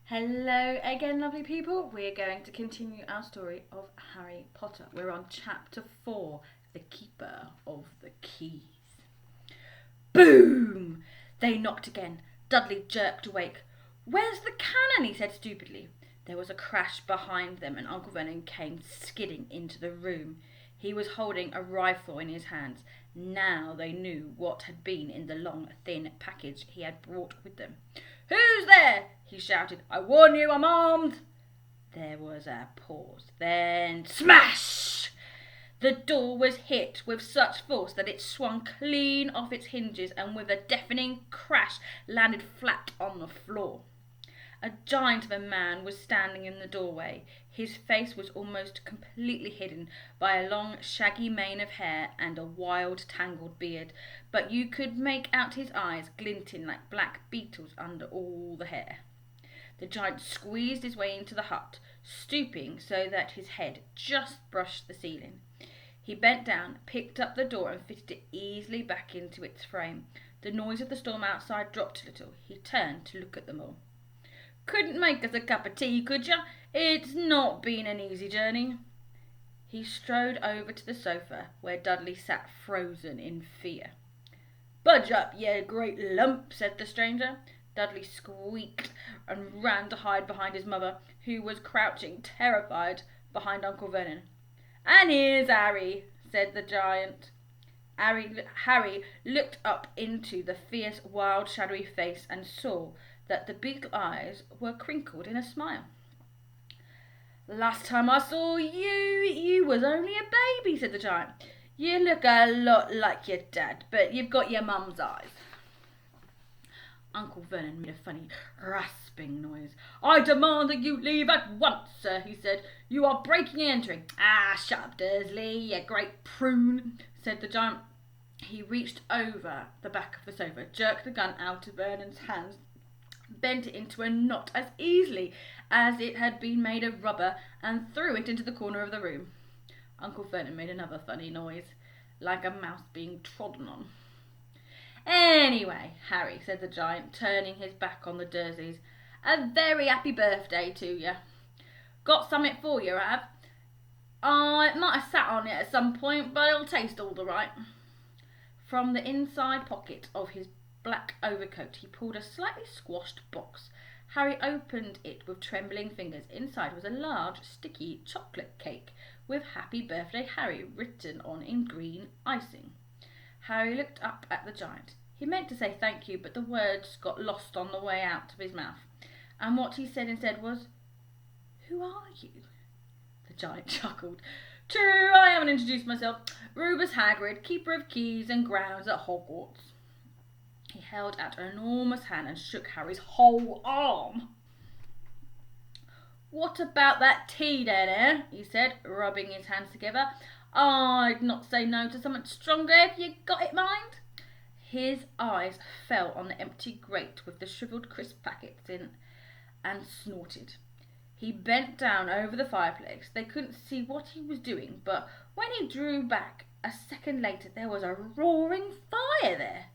Hello again, lovely people. We're going to continue our story of Harry Potter. We're on chapter 4, The Keeper of the Keys. Boom! They knocked again. Dudley jerked awake. "Where's the cannon?" he said stupidly. There was a crash behind them and Uncle Vernon came skidding into the room. He was holding a rifle in his hands. Now they knew what had been in the long, thin package he had brought with them. "Who's there?" he shouted. "I warn you, I'm armed." There was a pause. Then smash! The door was hit with such force that it swung clean off its hinges and with a deafening crash landed flat on the floor. A giant of a man was standing in the doorway. His face was almost completely hidden by a long shaggy mane of hair and a wild tangled beard, but you could make out his eyes glinting like black beetles under all the hair. The giant squeezed his way into the hut, stooping so that his head just brushed the ceiling. He bent down, picked up the door and fitted it easily back into its frame. The noise of the storm outside dropped a little. He turned to look at them all. "Couldn't make us a cup of tea, could ya? It's not been an easy journey." He strode over to the sofa, where Dudley sat frozen in fear. "Budge up, you great lump," said the stranger. Dudley squeaked and ran to hide behind his mother, who was crouching terrified behind Uncle Vernon. "And here's Harry," said the giant. Harry looked up into the fierce, wild, shadowy face and saw that the beetle eyes were crinkled in a smile. "Last time I saw you was only a baby," said the giant. "You look a lot like your dad, but you've got your mum's eyes." Uncle Vernon made a funny rasping noise. "I demand that you leave at once, sir," he said. "You are breaking and entering." "Ah, shut up, Dursley, you great prune," said the giant. He reached over the back of the sofa, jerked the gun out of Vernon's hands, bent it into a knot as easily as it had been made of rubber, and threw it into the corner of the room. Uncle Vernon made another funny noise, like a mouse being trodden on. "Anyway, Harry," said the giant, turning his back on the Dursleys, "a very happy birthday to you. Got something for you, I have. I might have sat on it at some point, but it'll taste all right." From the inside pocket of his black overcoat he pulled a slightly squashed box. Harry opened it with trembling fingers. Inside was a large, sticky chocolate cake with "Happy Birthday, Harry" written on in green icing. Harry looked up at the giant. He meant to say thank you, but the words got lost on the way out of his mouth, and what he said instead was, "Who are you?" The giant chuckled. "True, I haven't introduced myself. Rubus Hagrid, keeper of keys and grounds at Hogwarts." He held out an enormous hand and shook Harry's whole arm. "What about that tea then, eh?" he said, rubbing his hands together. "I'd not say no to something stronger if you got it, mind." His eyes fell on the empty grate with the shriveled crisp packets in and snorted. He bent down over the fireplace. They couldn't see what he was doing, but when he drew back a second later there was a roaring fire there.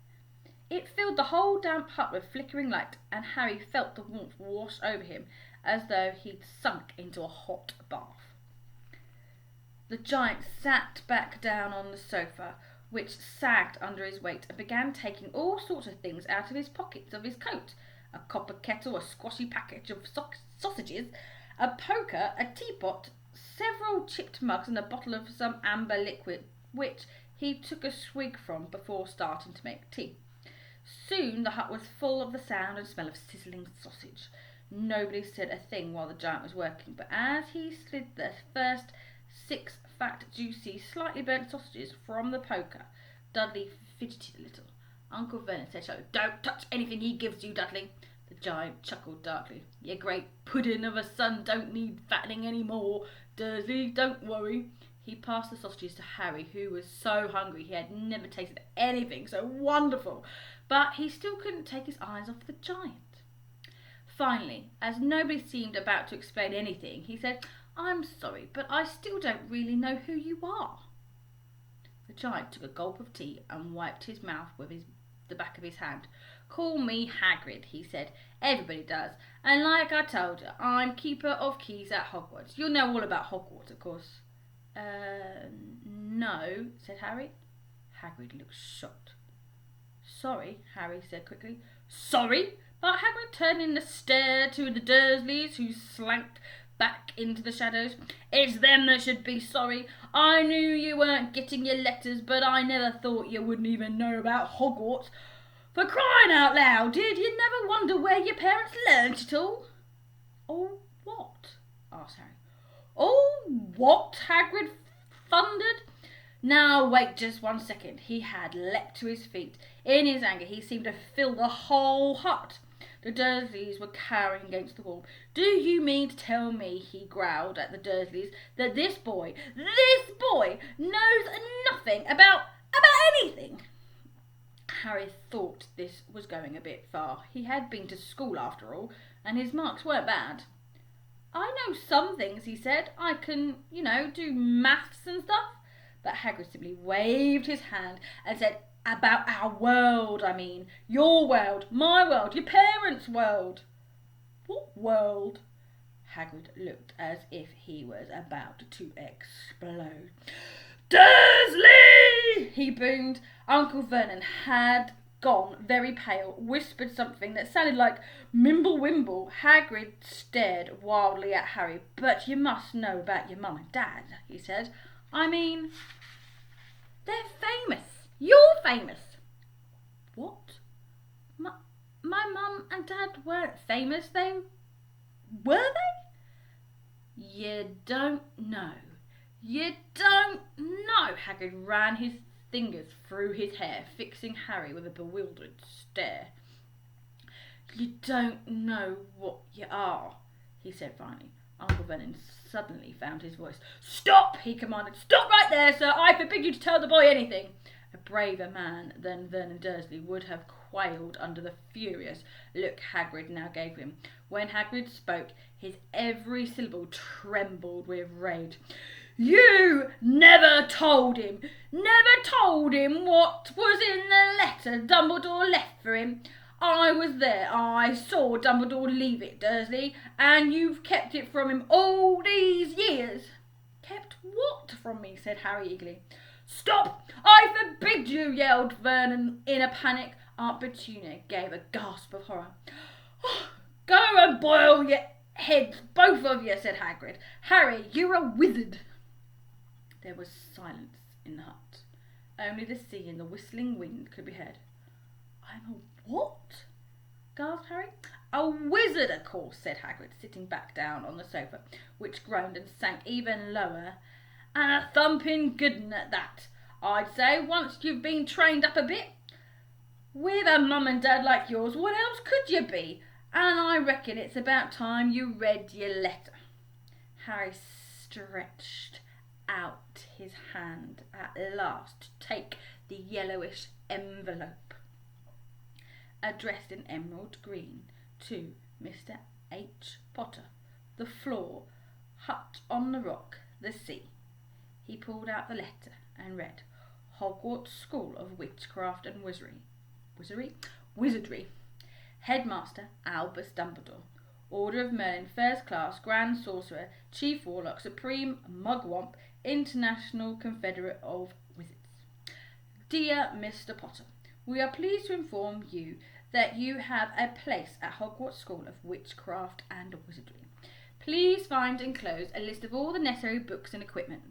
It filled the whole damp hut with flickering light, and Harry felt the warmth wash over him as though he'd sunk into a hot bath. The giant sat back down on the sofa, which sagged under his weight, and began taking all sorts of things out of his pockets of his coat. A copper kettle, a squashy package of sausages, a poker, a teapot, several chipped mugs, and a bottle of some amber liquid, which he took a swig from before starting to make tea. Soon the hut was full of the sound and smell of sizzling sausage. Nobody said a thing while the giant was working, but as he slid the first 6 fat, juicy, slightly burnt sausages from the poker, Dudley fidgeted a little. Uncle Vernon said so. "Don't touch anything he gives you, Dudley." The giant chuckled darkly. "Your great pudding of a son don't need fattening any more, Dursley, don't worry." He passed the sausages to Harry, who was so hungry he had never tasted anything so wonderful, but he still couldn't take his eyes off the giant. Finally, as nobody seemed about to explain anything, he said, "I'm sorry, but I still don't really know who you are." The giant took a gulp of tea and wiped his mouth with the back of his hand. Call me Hagrid, he said. Everybody does. And like I told you, I'm Keeper of Keys at Hogwarts. You'll know all about Hogwarts, of course. No, said Harry. Hagrid looked shocked. Sorry, Harry said quickly. Sorry? But Hagrid turned in to stare to the Dursleys, who slanked back into the shadows. It's them that should be sorry. I knew you weren't getting your letters, but I never thought you wouldn't even know about Hogwarts. For crying out loud, did you never wonder where your parents learnt it all? Oh, what? Asked Harry. Oh, what? Hagrid thundered. Now, wait just 1 second. He had leapt to his feet. In his anger, he seemed to fill the whole hut. The Dursleys were cowering against the wall. Do you mean to tell me, he growled at the Dursleys, that this boy knows nothing about anything? Harry thought this was going a bit far. He had been to school after all, and his marks weren't bad. I know some things, he said. I can, do maths and stuff. But Hagrid simply waved his hand and said, about our world, I mean. Your world, my world, your parents' world. What world? Hagrid looked as if he was about to explode. Dursley! He boomed. Uncle Vernon had gone very pale, whispered something that sounded like Mimble Wimble. Hagrid stared wildly at Harry. But you must know about your mum and dad, he said. I mean, they're famous. You're famous. What? My mum and dad weren't famous. Were they? You don't know. You don't know. Hagrid ran his fingers through his hair, fixing Harry with a bewildered stare. You don't know what you are, he said finally. Uncle Vernon suddenly found his voice. Stop, he commanded. Stop right there, sir. I forbid you to tell the boy anything. A braver man than Vernon Dursley would have quailed under the furious look Hagrid now gave him. When Hagrid spoke, his every syllable trembled with rage. You never told him what was in the letter Dumbledore left for him. I was there. I saw Dumbledore leave it, Dursley, and you've kept it from him all these years. Kept what from me? Said Harry eagerly. Stop! I forbid you, yelled Vernon in a panic. Aunt Petunia gave a gasp of horror. Go and boil your heads, both of you, said Hagrid. Harry, you're a wizard. There was silence in the hut. Only the sea and the whistling wind could be heard. I'm a what? Gasped Harry. A wizard, of course, said Hagrid, sitting back down on the sofa, which groaned and sank even lower. And a thumping good un at that, I'd say, once you've been trained up a bit. With a mum and dad like yours, what else could you be? And I reckon it's about time you read your letter. Harry stretched out his hand at last to take the yellowish envelope, addressed in emerald green to Mr. H. Potter, the floor, hut on the rock, the sea. He pulled out the letter and read, Hogwarts School of Witchcraft and Wizardry. Headmaster Albus Dumbledore. Order of Merlin, First Class, Grand Sorcerer, Chief Warlock, Supreme Mugwump, International Confederate of Wizards. Dear Mr. Potter, we are pleased to inform you that you have a place at Hogwarts School of Witchcraft and Wizardry. Please find enclosed a list of all the necessary books and equipment.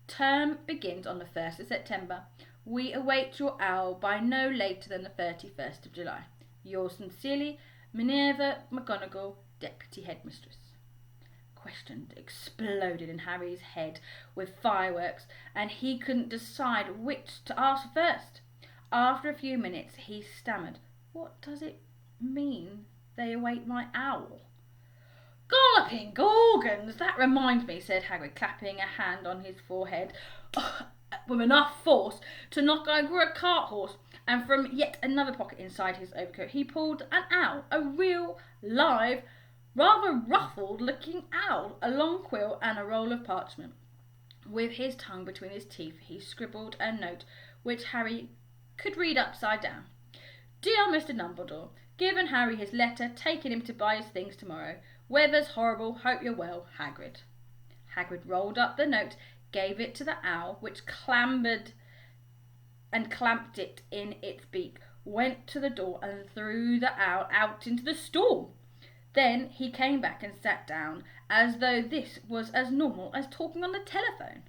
Term begins on the 1st of September. We await your owl by no later than the 31st of July. Yours sincerely, Minerva McGonagall, Deputy Headmistress. Questions exploded in Harry's head with fireworks, and he couldn't decide which to ask first. After a few minutes, he stammered, What does it mean they await my owl? Golloping Gorgons! That reminds me, said Hagrid, clapping a hand on his forehead with enough force to knock over a cart horse, and from yet another pocket inside his overcoat he pulled an owl, a real, live, rather ruffled-looking owl, a long quill and a roll of parchment. With his tongue between his teeth he scribbled a note which Harry could read upside down. Dear Mr. Dumbledore, given Harry his letter, taking him to buy his things tomorrow. Weather's horrible, hope you're well, Hagrid. Hagrid rolled up the note, gave it to the owl, which clambered and clamped it in its beak, went to the door and threw the owl out into the storm. Then he came back and sat down, as though this was as normal as talking on the telephone.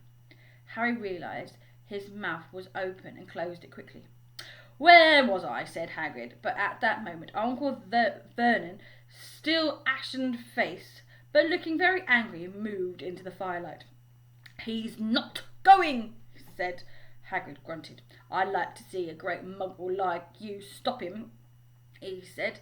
Harry realised his mouth was open and closed it quickly. Where was I? Said Hagrid, but at that moment Uncle Vernon, still ashen-faced, but looking very angry, moved into the firelight. He's not going, said Hagrid grunted. I'd like to see a great muggle like you stop him, he said.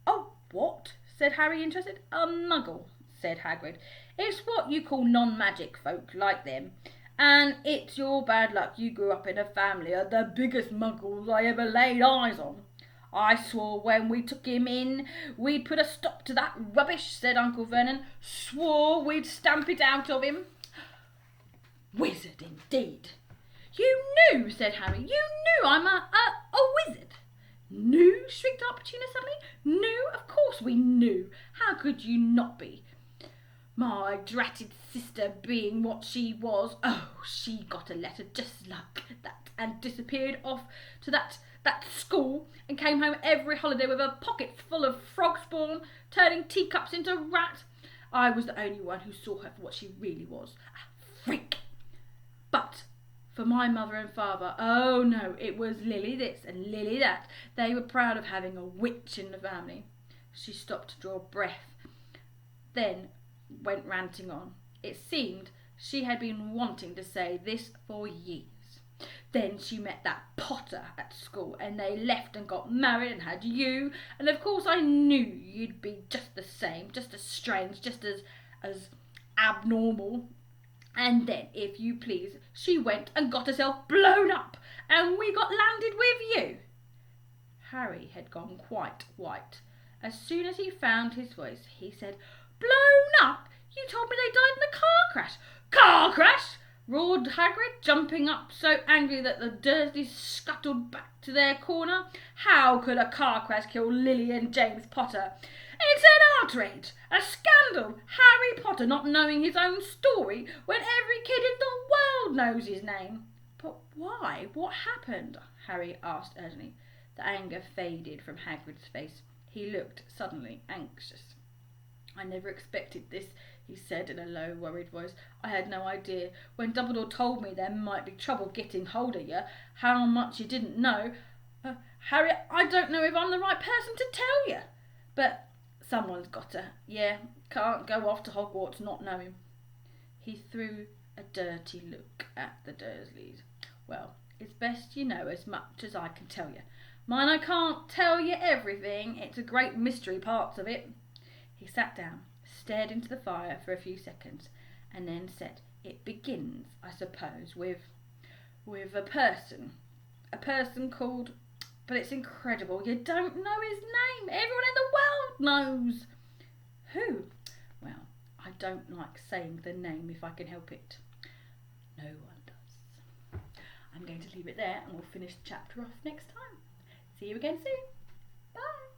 Oh, what? Said Harry, interested. A muggle, said Hagrid. It's what you call non-magic folk like them. And it's your bad luck you grew up in a family of the biggest muggles I ever laid eyes on. I swore when we took him in we'd put a stop to that rubbish, said Uncle Vernon. Swore we'd stamp it out of him. Wizard indeed. You knew, said Harry. You knew I'm a wizard. Knew? Shrieked Aunt Petunia suddenly. Knew? Of course we knew. How could you not be? My dratted sister being what she was, she got a letter just like that and disappeared off to that school and came home every holiday with her pockets full of frog spawn, turning teacups into rats. I was the only one who saw her for what she really was, a freak. But for my mother and father, oh no, it was Lily this and Lily that. They were proud of having a witch in the family. She stopped to draw breath, then went ranting on. It seemed she had been wanting to say this for years. Then she met that Potter at school and they left and got married and had you, and of course I knew you'd be just the same, just as strange, just as abnormal. And then, if you please, she went and got herself blown up and we got landed with you. Harry had gone quite white. As soon as he found his voice, he said, Blown up? You told me they died in a car crash. Car crash? Roared Hagrid, jumping up so angry that the Dursleys scuttled back to their corner. How could a car crash kill Lily and James Potter? It's an outrage, a scandal. Harry Potter not knowing his own story when every kid in the world knows his name. But why? What happened? Harry asked urgently. The anger faded from Hagrid's face. He looked suddenly anxious. I never expected this, he said in a low, worried voice. I had no idea. When Dumbledore told me there might be trouble getting hold of you, how much you didn't know. Harry, I don't know if I'm the right person to tell you. But someone's got to. Yeah, can't go off to Hogwarts not knowing. He threw a dirty look at the Dursleys. Well, it's best you know as much as I can tell you. Mind, I can't tell you everything. It's a great mystery, parts of it. He sat down, stared into the fire for a few seconds, and then said, It begins, I suppose, with a person. A person called... But it's incredible, you don't know his name. Everyone in the world knows. Who? Well, I don't like saying the name if I can help it. No one does. I'm going to leave it there and we'll finish the chapter off next time. See you again soon. Bye.